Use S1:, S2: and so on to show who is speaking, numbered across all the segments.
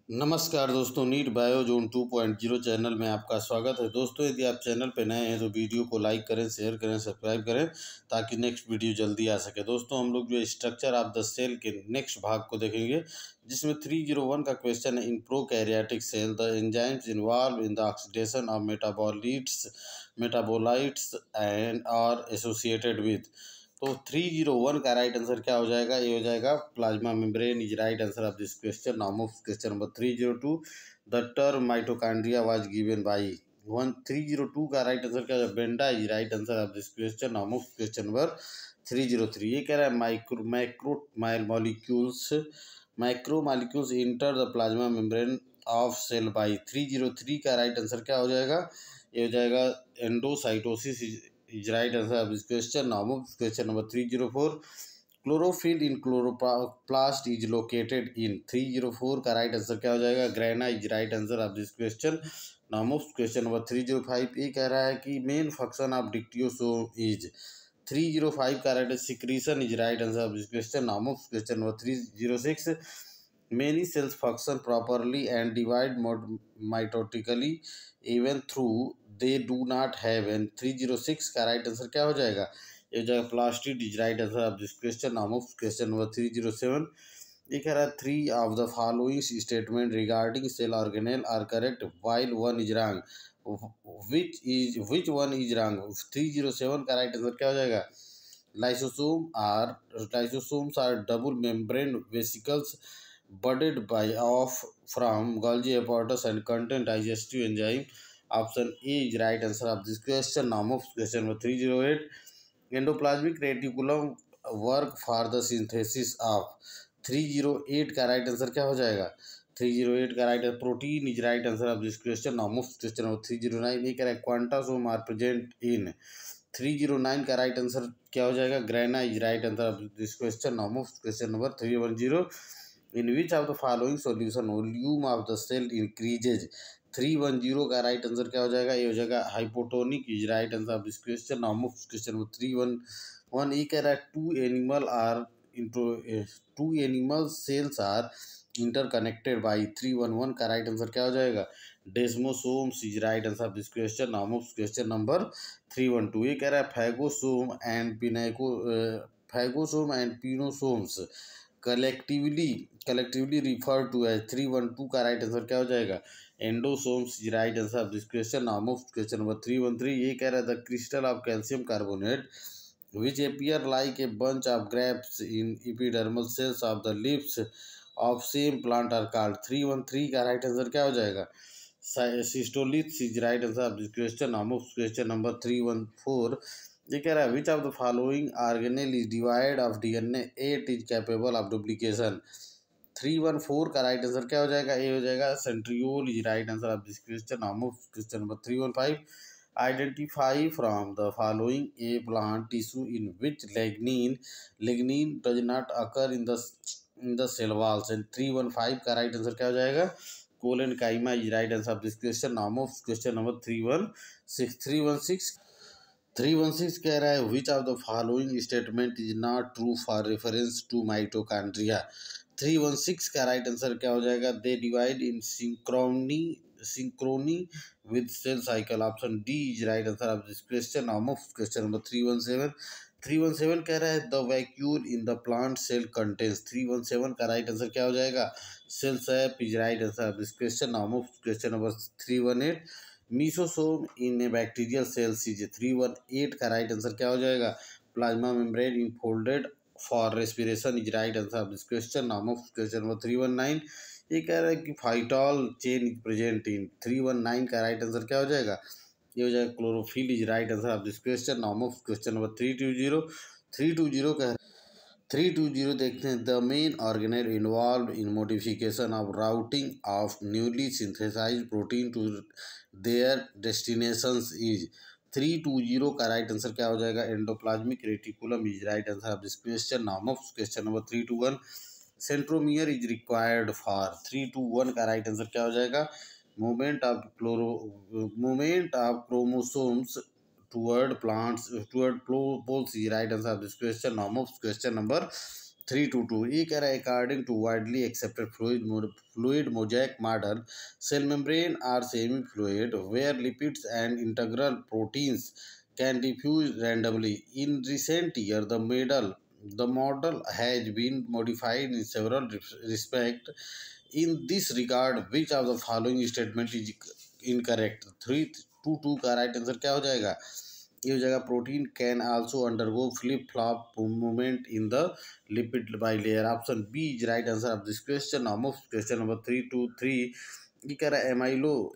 S1: नमस्कार दोस्तों, NEET bio zone 2.0 channel में आपका स्वागत है। दोस्तों, यदि आप चैनल पर नए हैं तो वीडियो को लाइक करें, शेयर करें, सब्सक्राइब करें ताकि नेक्स्ट वीडियो जल्दी आ सके। दोस्तों, हम लोग जो स्ट्रक्चर ऑफ द सेल के नेक्स्ट भाग को देखेंगे, जिसमें 301 का क्वेश्चन है। In prokaryotic cell the enzymes involve in the oxidation of metabolites and are associated with. तो 301 का राइट आंसर क्या हो जाएगा? ये हो जाएगा plasma membrane is right answer of this question. Now move question number 302। The term mitochondria was given by 302 का right answer क्या है? Benda is right answer of this question. Now move question number 303। ये कह रहा है micro molecules enter the plasma membrane of cell by 303 का right answer क्या हो जाएगा? ये हो जाएगा endocytosis is right answer of this question. Now move question number 304. Chlorophyll in chloroplast is located in 304 का राइट आंसर क्या हो जाएगा? Grana is right answer of this question. Now move question number 305। ये कह रहा है कि main function of dictyosome is 305 का right secretion is right answer of this question. Now move question number 306। Many cells function properly and divide mitotically even through they do not have an 306 का right answer क्या हो जाएगा? ये हो जाएगा plastid is right answer of this question. Now move question number 307। ये कह रहा है 3 of the following statement regarding cell organelle are correct while 1 is wrong. Which one is wrong? 307 का राइट आंसर क्या हो जाएगा? Lysosomes are double membrane vesicles budded by off from Golgi apparatus and contain digestive enzyme. Option A is right answer of this question. Now move question number 308. Endoplasmic reticulum work for the synthesis of 308 का right answer क्या हो जाएगा? 308 का right protein is right answer of this question. Now move question number 309। ये कह रहा है quantasome are present in 309 का राइट आंसर क्या हो जाएगा? Grana is right answer of this question. Now move question number 310। In which of the following solution volume of the cell increases? 310 का right answer क्या हो जाएगा? ये हो जाएगा hypotonic is right answer of this question. Now move question number 311। ये कह रहा है two animal cells are interconnected by 311 का राइट आंसर क्या हो जाएगा? Desmosomes is right answer of this question. Now move question number 312। ये कह रहा है phagosome and pinosomes collectively referred to as 312 का राइट आंसर क्या हो जाएगा? Endosomes is right answer of this question. Now move question number 313। ये कह रहा है the crystal of calcium carbonate which appear like a bunch of grapes in epidermal cells of the leaves of same plant are called 313 का right answer क्या हो जाएगा? Cystoliths is right answer of this question. Now move question number 314। ये कह रहा है which of the following organelle is devoid of DNA 8 is capable of duplication? 314 का right answer क्या हो जाएगा? ये हो जाएगा centriole is right answer of this question. Now move question number 315। Identify from the following a plant tissue in which lignin does not occur in the cell walls, and 315 का right answer क्या हो जाएगा? Collenchyma is right answer of this question. Now move question number 316 कह रहा है which of the following statement is not true for reference to mitochondria? 316 का right answer क्या हो जाएगा? They divide in synchrony with cell cycle. Option D is right answer of this question. Now move question number 317. 317 कह रहा है the vacuole in the plant cell contains 317 का right answer क्या हो जाएगा? cell sap is right answer of this question. Now move question number 318. Mesosome in a bacterial cell is 318 का right answer क्या हो जाएगा? Plasma membrane infolded for respiration is right answer of this question. Now move question number 319। ये कह रहा है कि phytol chain is present in 319 का राइट आंसर क्या हो जाएगा? ये हो जाएगा chlorophyll is right answer of this question. Now move question number 320 का 320 देखते हैं the main organelle involve in modification of routing of newly synthesised protein to their destinations is 320 का राइट आंसर क्या हो जाएगा? Endoplasmic reticulum is right answer of this question. Now move question number 321। Centromere is required for 321 का right answer क्या हो जाएगा? Movement of chromosomes toward poles is right answer of this question. Now move question number 322 ये कह रहा है according to widely accepted fluid mosaic model cell membrane are semi fluid where lipids and integral proteins can diffuse randomly. In recent years, the model has been modified in several respects. In this regard, which of the following statement is incorrect? 322 का right answer क्या हो जाएगा? ये हो जाएगा protein can also undergo flip flop movement in the lipid bilayer. Option B is right answer of this question. Now move question number 323. ये कह रहा है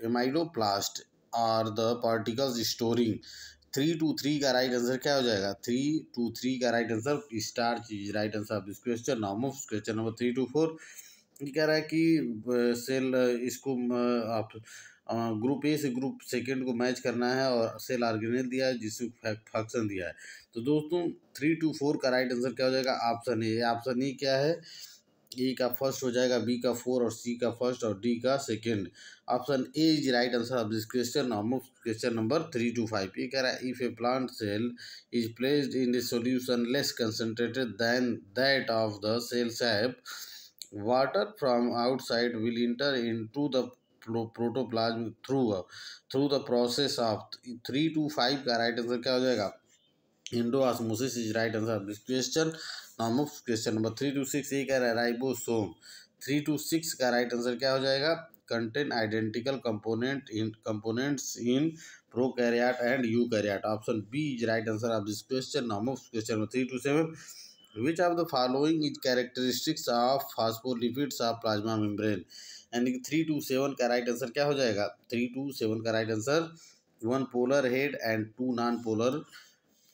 S1: amyloplast are the particles storing. 323 का राइट आंसर क्या हो जाएगा? 323 का right answer starch is right answer of this question. Now move question number 324. ये कह रहा है कि सेल इसको आप ग्रुप ए से ग्रुप सेकेंड को मैच करना है और सेल ऑर्गेनेल दिया है जिसमें फंक्शन दिया है. तो दोस्तों 324 का राइट आंसर क्या हो जाएगा? ऑप्शन ए. ऑप्शन ई क्या है? ए का फर्स्ट हो जाएगा, बी का 4 और सी का फर्स्ट और डी का second. Option A is right answer of this question. Question number 325. ये कह रहा है if a plant cell is placed in a solution less concentrated then that of the cell sap, water from outside will enter into the protoplasm through the process of 325 का right answer क्या हो जाएगा? Endosmosis is right answer of this question. Now move question number 326. ये कह रहा है ribosome. 326 का right answer क्या हो जाएगा? Contain identical components in prokaryote and eukaryote. Option B is right answer of this question. Now move question number 327. Which of the following is characteristics of phospholipids of plasma membrane? यानी कि 327 का right answer क्या हो जाएगा? 327 का right answer 1 polar head and 2 non-polar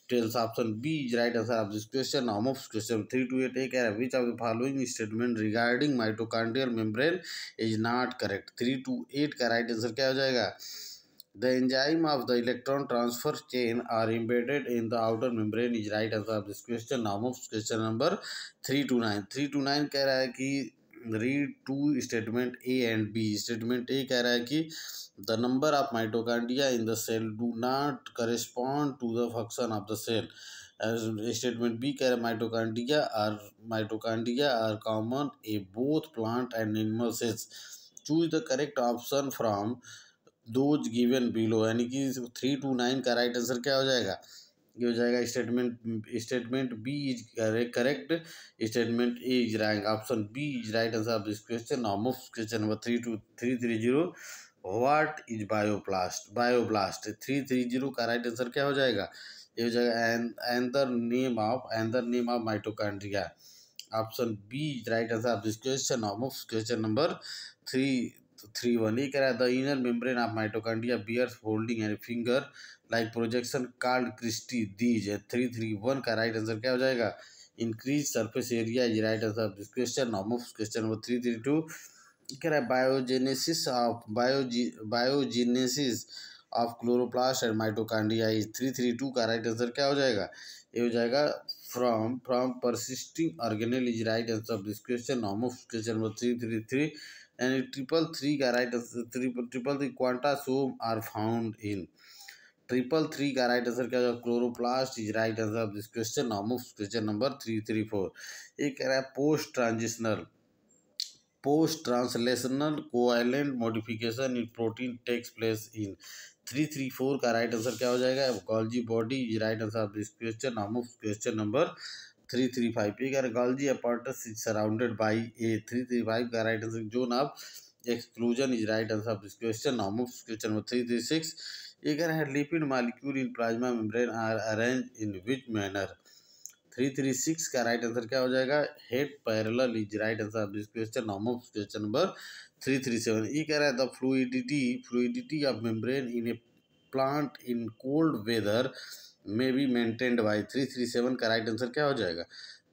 S1: tails. Option B is right answer of this question. Now move question 328. कह रहा है which of the following statement regarding mitochondrial membrane is not correct? 328 का right answer क्या हो जाएगा? The enzyme of the electron transfer chain are embedded in the outer membrane is right answer of this question. Now move question number 329. 329 कह रहा है कि read two statement A and B. Statement A कह रहा है कि the number of mitochondria in the cell do not correspond to the function of the cell. Statement B कह रहा है mitochondria are common in both plant and animal cells. Choose the correct option from those given below. यानी कि 329 का right answer क्या हो जाएगा? ये हो जाएगा statement B is correct. Statement A is right. Option B is right answer of this question. Now move question number 330. What is bioblast? 330 का राइट आंसर क्या हो जाएगा? ये हो जाएगा another name of mitochondria. Option B is right answer of this question. Now move question number 331. ये कह रहा है the inner membrane of mitochondria bears folding and finger like projection called cristae these. 331 का राइट आंसर क्या हो जाएगा? Increase surface area is right answer of this question. Now move question number 332. कह रहा है biogenesis of chloroplast and mitochondria is. 332 का right answer क्या हो जाएगा? ये हो जाएगा from persisting organelle is right answer of this question. Now move question number 333. and 333 का right answer 333 quantasome are found in. 333 का राइट आंसर क्या होगा? Chloroplast is right answer of this question. Now move question number 334. ये कह रहा है post translational covalent modification in protein takes place in. 334 का right answer क्या हो जाएगा? Golgi body is right answer of this question. Now move question number 335. ये कह रहा है Golgi apparatus is surrounded by A. 335 का right answer zone of exclusion is right answer of this question. Now move question number 336. ये कह रहा है lipid molecule in plasma membrane are arrange in which manner. 336 का right answer क्या हो जाएगा? Head parallel is right answer of this question. Now move question number 337. ये कह रहा है the fluidity of membrane in a plant in cold weather में be maintained by. 337 का राइट आंसर क्या हो जाएगा?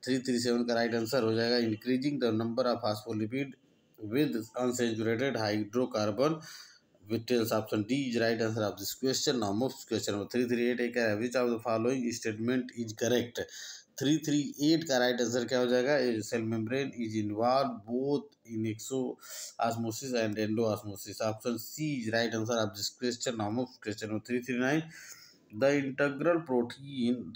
S1: 337 का राइट आंसर हो जाएगा increasing the number of phospholipid with unsaturated hydrocarbon with tails. Option D is right answer of this question. Now move question number 338. which of the following statement is correct? 338 का right answer क्या हो जाएगा? Cell membrane is involve both in exosmosis and endosmosis. Option C is right answer of this question. Now move question number 339. The integral protein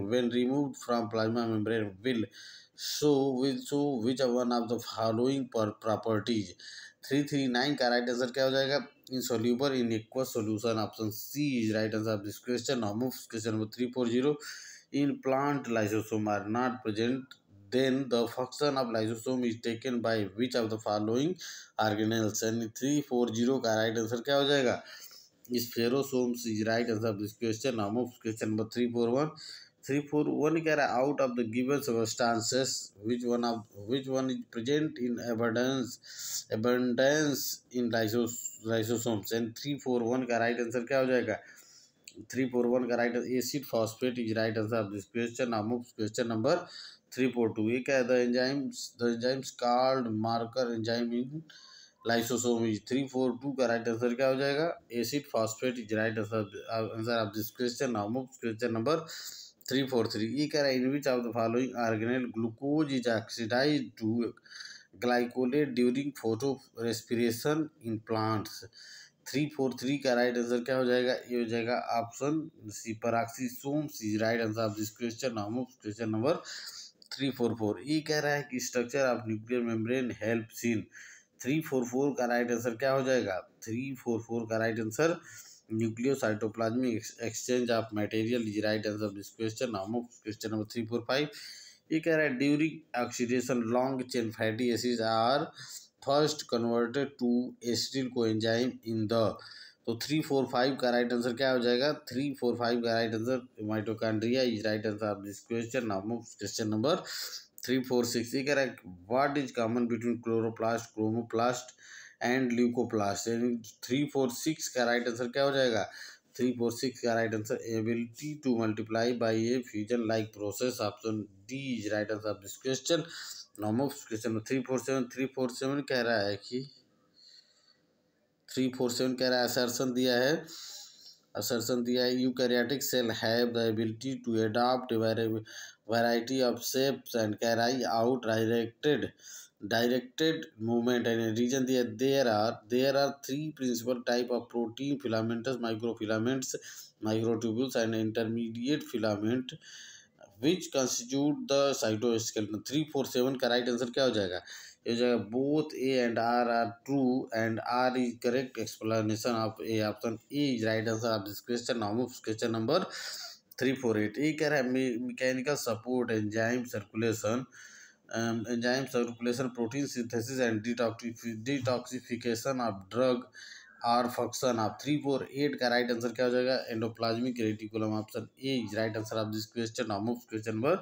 S1: when removed from plasma membrane will show which one of the following properties. 339 का right answer क्या हो जाएगा? insoluble in aqueous solution. Option C is right answer of this question. Now move question number 340. In plant lysosome are not present, then the function of lysosome is taken by which of the following organelles? And 340 का right answer क्या हो जाएगा? Spherosomes is right answer of this question. Now move question number 341. 341 कह रहा है out of the given substances which one is present in abundance in lysosomes. And 341 का right answer क्या हो जाएगा? 341 का right acid phosphate is right answer of this question. Now move question number 342. ये क्या है? The enzymes called marker enzyme in lysosome is. 342 का right answer क्या हो जाएगा? Acid phosphate is right answer of this question. Now move question number 343. ये कह रहा है in which of the following organelle glucose is oxidised to glycolate during photo respiration in plants. 343 का right answer क्या हो जाएगा? ये हो जाएगा option C peroxisomes is right answer of this question. Now move question number 344. ये कह रहा है कि structure of nuclear membrane helps in. 344 का राइट आंसर क्या हो जाएगा? 344 का right answer nucleocytoplasmic exchange of material is right answer of this question. Now move question number 345. ये कह रहा है during oxidation long chain fatty acids are first converted to acetyl coenzyme in the. तो 345 का राइट आंसर क्या हो जाएगा? 345 का right answer mitochondria is right answer of this question. Now move question number 346. ये कह रहा है what is common between chloroplast, chromoplast and leucoplast. 346 का राइट आंसर क्या हो जाएगा? 346 का right answer ability to multiply by A fusion like process. Option D is right answer of this question. Now question 347. 347 कह रहा है कि 347 कह रहा है असर्शन दिया है eukaryotic cell have the ability to adopt variety of shapes and carry out directed movement. And reason दिया there are 3 principal type of protein filaments, microfilaments, microtubules and intermediate filament which constitute the cytoskeleton. 347 का right answer क्या हो जाएगा? ये हो जाएगा both A and R are true and R is correct explanation of A. Option A is right answer of this question. Now move question number 348. ये कह रहा है mechanical support enzyme circulation protein synthesis and detoxification of drug are function of. 348 का right answer क्या हो जाएगा? Endoplasmic reticulum. Option A is right answer of this question. Now move question number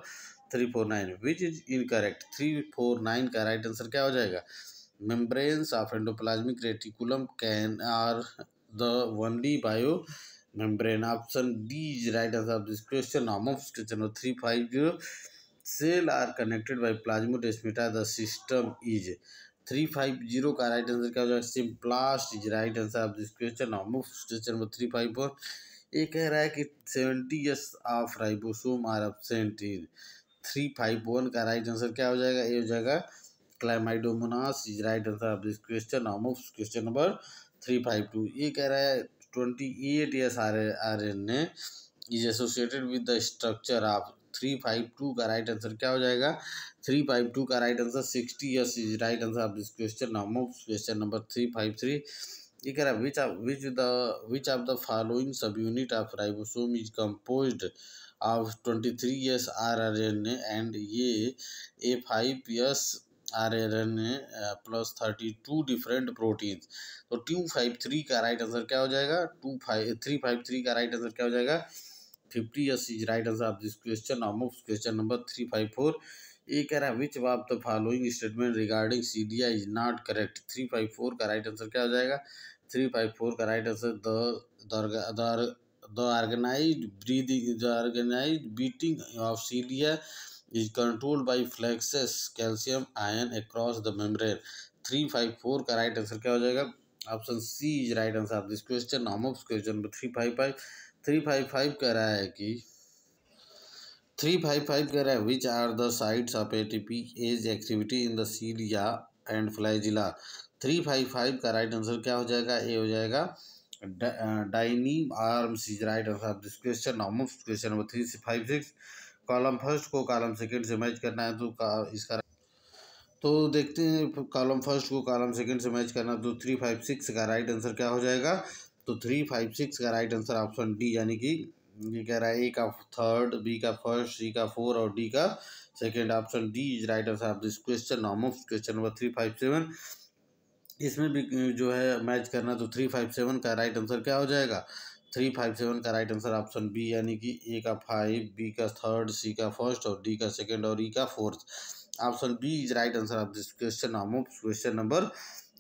S1: 349 which is incorrect. 349 का right answer क्या हो जाएगा? Membranes of endoplasmic reticulum can are the only bio membrane. Option D is right answer of this question. Now move question number 350. Cell are connected by plasmodesmata. The system is. 350 का right answer क्या हो जाएगा? Symplast is right answer of this question. Now move question number 351. ये कह रहा है कि 70 years of ribosome are absent in. 351 का राइट आंसर क्या हो जाएगा? ये हो जाएगा Chlamydomonas is right answer of this question. Now move question number 352. ये कह रहा है 28 years RNA is associated with the structure of. 352 का राइट आंसर क्या हो जाएगा? 352 का right answer 60 years is right answer of this question. Now move question number 353. ये कह रहा है विच ऑफ द फॉलोइंग सब unit of ribosome is composed of 23 years RNA and ये A5 RNA plus 32 different proteins. तो 253 का right answer क्या हो जाएगा? 353 का राइट आंसर क्या हो जाएगा? 50 years is right answer of this question. Now move question number 354. ये कह रहा है which of the following statement regarding सीडिया इज नॉट करेक्ट. 354 का राइट आंसर क्या हो जाएगा? 354 का right answer the organized beating of cilia is controlled by flexus calcium ion across the membrane. 354 का राइट आंसर क्या हो जाएगा? Option C is right answer of this question. Now move question number 355 कह रहा है कि 355 कह रहा है which are the sites of ATPase activity in the cilia and flagella. 355 का राइट आंसर क्या हो जाएगा? ये हो जाएगा dynein arms is right answer of this question. Now move question number 356। Column first को कॉलम सेकंड से match करना है, तो इसका तो देखते हैं कॉलम फर्स्ट को कॉलम सेकंड से मैच करना, तो 356 का राइट आंसर क्या हो जाएगा। तो 356 का राइट आंसर ऑप्शन डी, यानी कि ये कह रहा है ए का थर्ड, बी का फर्स्ट, सी का फोर और डी का second. Option D is right answer of this question. Now move question number 357। इसमें भी जो है मैच करना, तो 357 का राइट आंसर क्या हो जाएगा। 357 का राइट आंसर ऑप्शन बी, यानी कि ए का 5, बी का थर्ड, सी का फर्स्ट और डी का सेकंड और ई का fourth. Option B is right answer of this question. Now move question number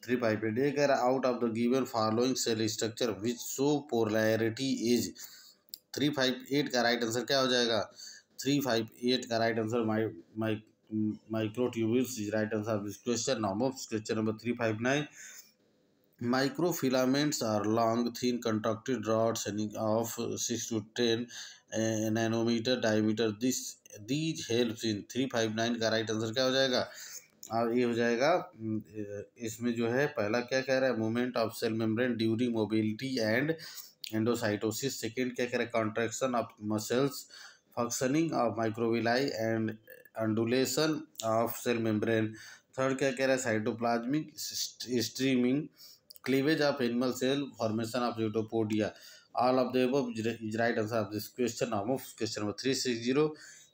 S1: 358। ये कह रहा है out of the given following cell structure which show polarity is. 358 का राइट आंसर क्या हो जाएगा। 358 का right answer microtubules is right answer of this question. Now move question number 359। Microfilaments are long, thin, conductive rods of 6 to 10 nanometer diameter. These helps in 359 का right answer क्या हो जाएगा। और ये हो जाएगा, इसमें जो है पहला क्या कह रहा है, movement of cell membrane during mobility and endocytosis. Second क्या कह रहा है, contraction of muscles, functioning of microvilli and undulation of cell membrane. Third क्या कह रहा है, cytoplasmic streaming, cleavage of animal cell, formation of pseudopodia. All of the above is right answer of this question. Now move question number 360.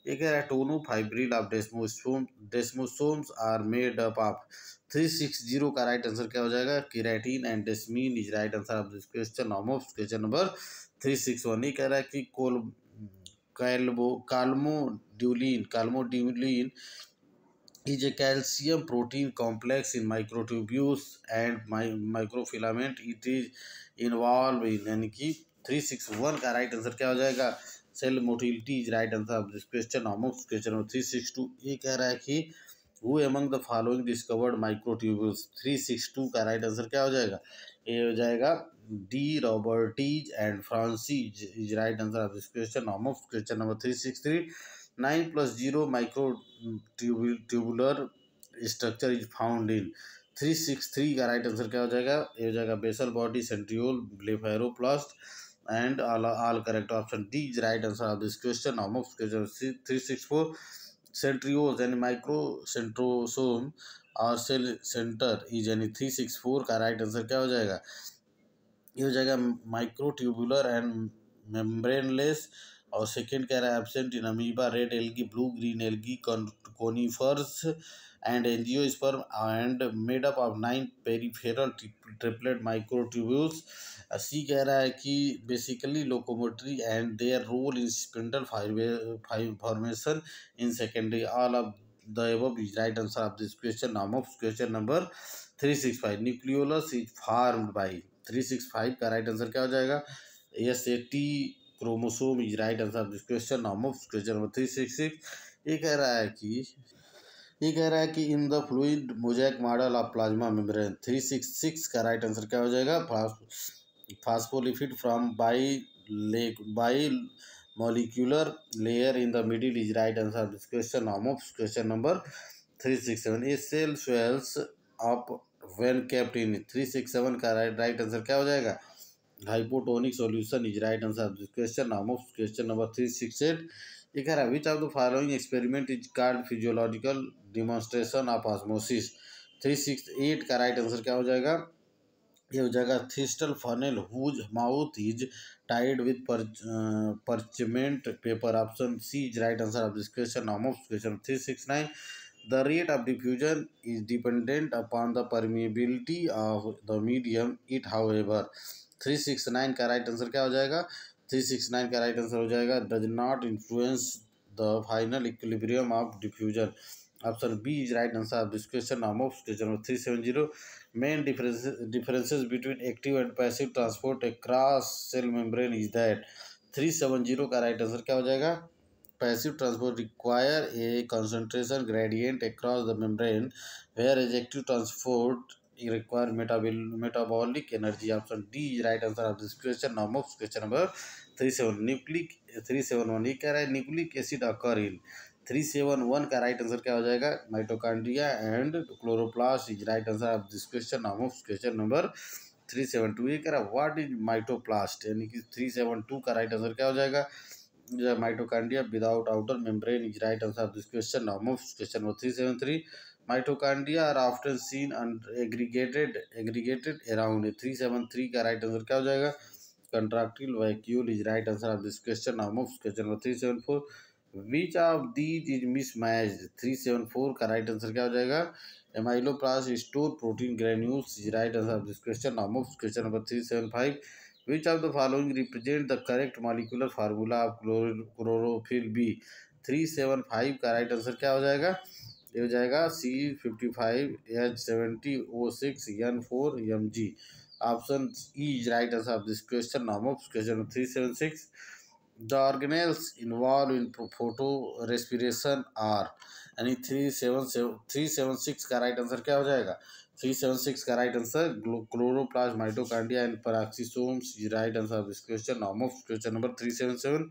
S1: एक है tonofibril of desmosomes are made up of। 360 का right answer क्या हो जाएगा, keratin and desmin is right answer of this question. Now move question number 361। ये कह रहा है कि काल्मोड्यूलिन is a calcium protein complex in microtubules and microfilament. It is involved in, यानी कि 361 का राइट आंसर क्या हो जाएगा, cell motility is right answer of this question. Almost question number 362। ये कह रहा है कि who among the following discovered microtubules. 362 का राइट आंसर क्या हो जाएगा, ये हो जाएगा D, Robertis and Francis is right answer of this question. Almost question number 363। 9+0 microtubular structure is found in। 363 का राइट आंसर क्या हो जाएगा, ये हो जाएगा basal body, centriole, blepharoplast and all correct. Option D is right answer of this question. Almost question 364। Centrioles यानी micro centrosome और cell centre is, यानी 364 का राइट आंसर क्या हो जाएगा, ये हो जाएगा माइक्रोट्यूबुलर एंड मेम्ब्रेनलेस। और सेकेंड कह रहा है absent in amoeba, red algae, blue green algae, conifers and angiosperm and made up of 9 peripheral triplet microtubules. C कह रहा है कि basically locomotory and their role in spindle formation in secondary. All of the above is right answer of this question. Now move question number 365। Nucleolus is formed by. 365 का right answer क्या हो जाएगा, SAT chromosome is right answer of this question. Now move question number 366। ये कह रहा है कि in the fluid mosaic model of plasma membrane. 366 का राइट आंसर क्या हो जाएगा, phospholipid from by molecular layer in the middle is right answer of this question. Now move question number 367. A cell swells up when kept in। 367 का right answer क्या हो जाएगा, hypotonic solution is right answer of this question. Now move question number 368। ये कह रहा है which of the following experiment is called physiological demonstration of osmosis. 368 का right answer क्या हो जाएगा, ये हो जाएगा thistle funnel whose mouth is tied with parchment paper. Option C is right answer of this question. Now move question 369। The rate of diffusion is dependent upon the permeability of the medium it however। 369 का right answer क्या हो जाएगा, 369 का right answer हो जाएगा does not influence the final equilibrium of diffusion। Option B is right answer of this question. Now move question number 370। Main differences between active and passive transport across cell membrane is that। 370 का right answer क्या हो जाएगा, passive transport require a concentration gradient across the membrane whereas active transport require metabolic energy। Option D is right answer of this question। Now move question number 371। ये कह रहा है nucleic acid अकर इन। 371 का right answer क्या हो जाएगा, mitochondria and chloroplast is right answer of this question. Now move question number 372 ये कह रहा है व्हाट इज माइटोप्लास्ट, यानी कि 372 का राइट आंसर क्या हो जाएगा, mitochondria without outer membrane is right answer of this question. Now move question number 373. Mitochondria are often seen aggregated around 373 का राइट आंसर क्या हो जाएगा, contractile vacuole is right answer of this question. Now move question number 374. Which of these is mismatched? 374 का right answer क्या हो जाएगा, amyloplasts store protein granules is right answer of this question. Now move question number 375. Which of the following represent the correct molecular formula of chlorophyll B? 375 का right answer क्या हो जाएगा, ये हो जाएगा C55H70O6N4Mg. Option E is right answer of this question. Now move question 376. The organelles involved in photorespiration are, यानी 376 का right answer क्या हो जाएगा, 376 का right answer chloroplast, mitochondria and peroxisomes is right answer of this question. Now move question number 377.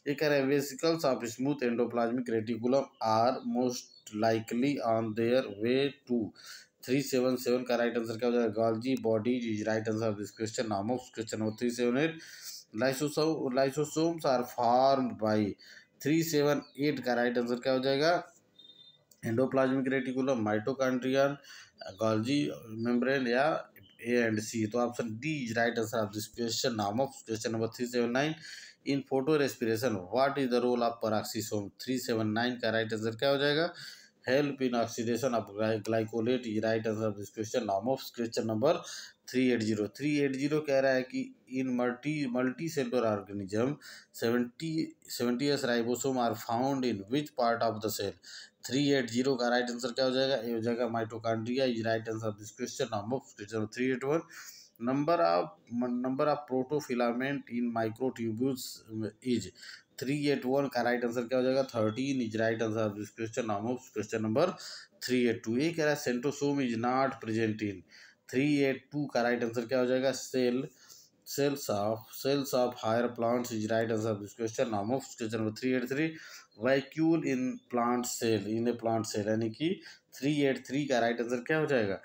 S1: ये कह रहा है vesicles of smooth endoplasmic reticulum are most likely on their way to. 377 का राइट आंसर क्या हो जाएगा, Golgi bodies is right answer of this question. Now move question number 378. Lysosomes are formed by. 378 का right answer क्या हो जाएगा, endoplasmic reticulum, mitochondrion, Golgi membrane या A and C. तो option D is right answer of this question. Now of question number 379. In photo respiration what is the role of peroxisome. 379 का right answer क्या हो जाएगा, help in oxidation of glycolate is right answer of this question. Now of question number 380 कह रहा है कि in multi cellular organism 70 ribosome are found in which part of the cell. 380 का right answer क्या हो जाएगा, ये हो जाएगा mitochondria is right answer of this question. Now question 381. Number of protofilament in microtubules is. 381 का राइट आंसर क्या हो जाएगा, 13 is right answer of this question. Now question number 382. ये कह रहा है centrosome is not present in. 382 का right answer क्या हो जाएगा, cells of higher plants is right answer of this question. Now move question number 383. vacuole in plant cell, in a plant cell, यानी कि 383 का राइट आंसर क्या हो जाएगा,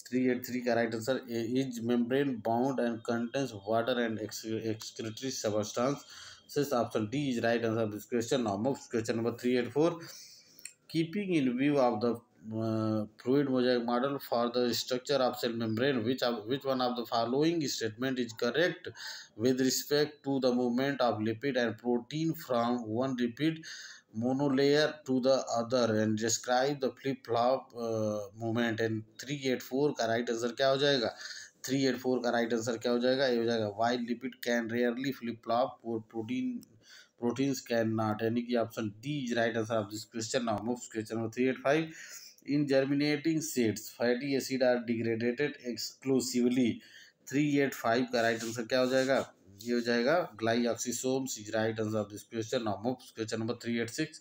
S1: 383 का right answer is membrane bound and contains water and excretory substance. Option D is right answer of this question. Now move question number 384. Keeping in view of the fluid mosaic model for the structure of cell membrane, which one of the following statement is correct with respect to the movement of lipid and protein from one lipid monolayer to the other, and describe the flip flop movement. And 384 का right answer क्या हो जाएगा, 384 का right answer क्या हो जाएगा, ये हो जाएगा while lipid can rarely flip flop or proteins can not, यानी कि option D is right answer of this question. Now move question number 385. In germinating seeds fatty acid are degraded exclusively. 385 का right answer क्या हो जाएगा, ये हो जाएगा glyoxysomes is right answer of this question. Now move question number 386.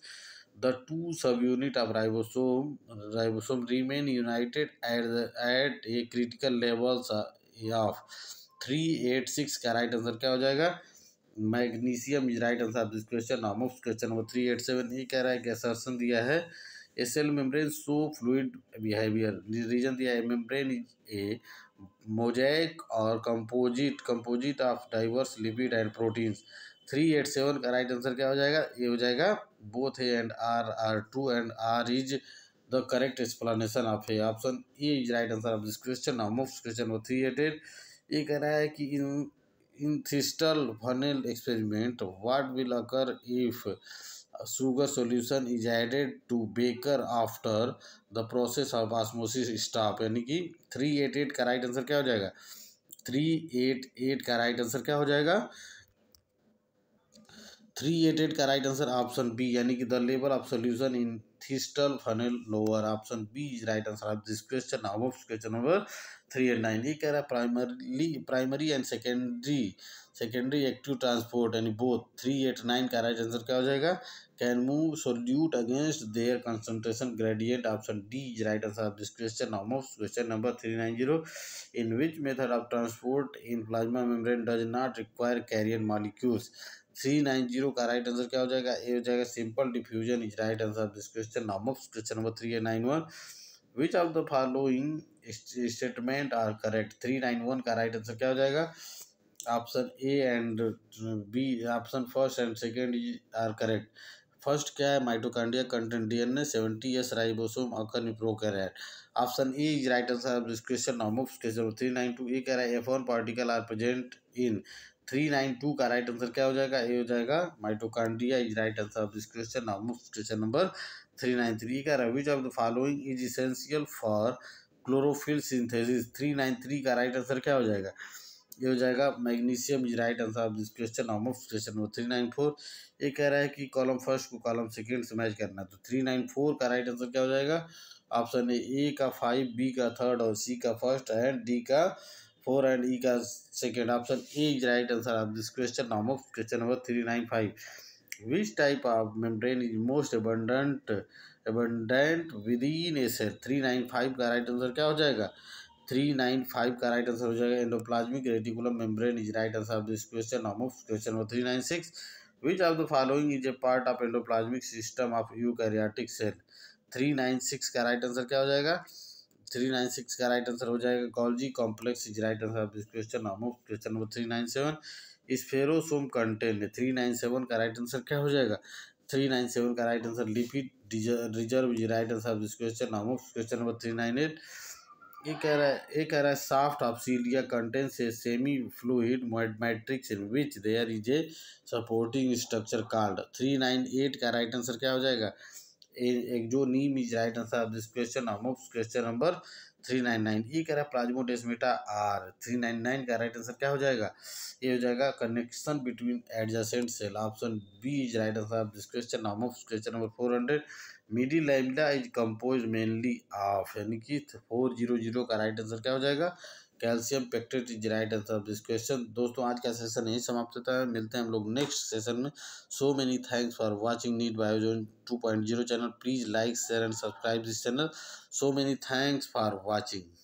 S1: The two subunit of ribosome remain united at a critical levels of. 386 का right answer क्या हो जाएगा, magnesium is right answer of this question. Now move question number 387. ये कह रहा है कि assertion दिया है a cell membrane so fluid behaviour. Reason दिया है मेम्ब्रेन इज ए मोजैक और composite of diverse lipid and proteins. 387 का राइट आंसर क्या हो जाएगा, ये हो जाएगा both A and R true and R is the correct explanation of A. Option A is right answer of this question. Now move question number 388. ये कह रहा है कि in Thistle funnel experiment, what will occur if sugar solution is added to beaker after the process of osmosis stop. यानी कि 388 का right answer क्या हो जाएगा, 388 का राइट आंसर क्या हो जाएगा, 388 का राइट आंसर ऑप्शन बी, यानी कि the level of solution in thistle funnel lower. Option B is right answer of this question. Now question number 389. ये कह रहा है primary and secondary active transport यानी बोथ. 389 का राइट आंसर क्या हो जाएगा, can move solute against their concentration gradient. Option D is right answer of this question. Now question number 390. In which method of transport in plasma membrane does not require carrier molecules. 390 का right answer क्या हो जाएगा, ये हो जाएगा simple diffusion is right answer of this question. Now question number 391. Which of the following statement are correct. 391 का right answer क्या हो जाएगा? Option A and B, option first and second are correct. First क्या है? Mitochondria content DNA 70s ribosome occur in prokaryote। Option A is right answer of this question. Now move question 392 ए कह रहा है F1 particle are present in. 392 का right answer क्या हो जाएगा? ए हो जाएगा mitochondria is right answer of this question. Now move question number 393 कह रहा है which of the following is essential for chlorophyll synthesis. 393 का राइट आंसर क्या हो जाएगा? ये हो जाएगा magnesium is right answer of this question. Of question number 394 ये कह रहा है कि कॉलम फर्स्ट को कॉलम सेकेंड से मैच करना है, तो 394 का राइट आंसर क्या हो जाएगा? ऑप्शन ए का 5, बी का थर्ड और सी का फर्स्ट एंड डी का 4 एंड ई का second. Option A is right answer of this question. Of question number 395 which type of membrane is most abundant within a cell। 395 का राइट आंसर क्या हो जाएगा? 395 का राइट आंसर हो जाएगा endoplasmic reticulum membrane is right answer of this question. Of question number 396 which of the following is a part of endoplasmic system of eukaryotic cell. 396 का right answer क्या हो जाएगा? 396 का राइट आंसर हो जाएगा Golgi complex is right answer of this question. Of question number 397 spherosome contain. 397 का right answer क्या हो जाएगा? 397 का right answer lipid reserve is right answer of this question. Of question number 398 ये कह रहा है shaft of cilia contains a semi fluid matrix in which there is a supporting structure called. 398 का right answer क्या हो जाएगा? एक जो नीम is right answer of this question. Of question number 399 ये कह रहा है प्लाज्मोडेस्माटा आर। 399 का राइट आंसर क्या हो जाएगा? ये हो जाएगा connection between adjacent cell. Option B is right answer of this question. Of question number 400 middle lamella is compose mainly of, यानी कि 400 का राइट आंसर क्या हो जाएगा? Calcium pectate is right answer of this question. दोस्तों आज का session यही समाप्त होता है, मिलते हैं हम लोग नेक्स्ट सेशन में। So many thanks for watching NEET Biozone 2.0 channel. Please like share and subscribe this channel. So many thanks for watching.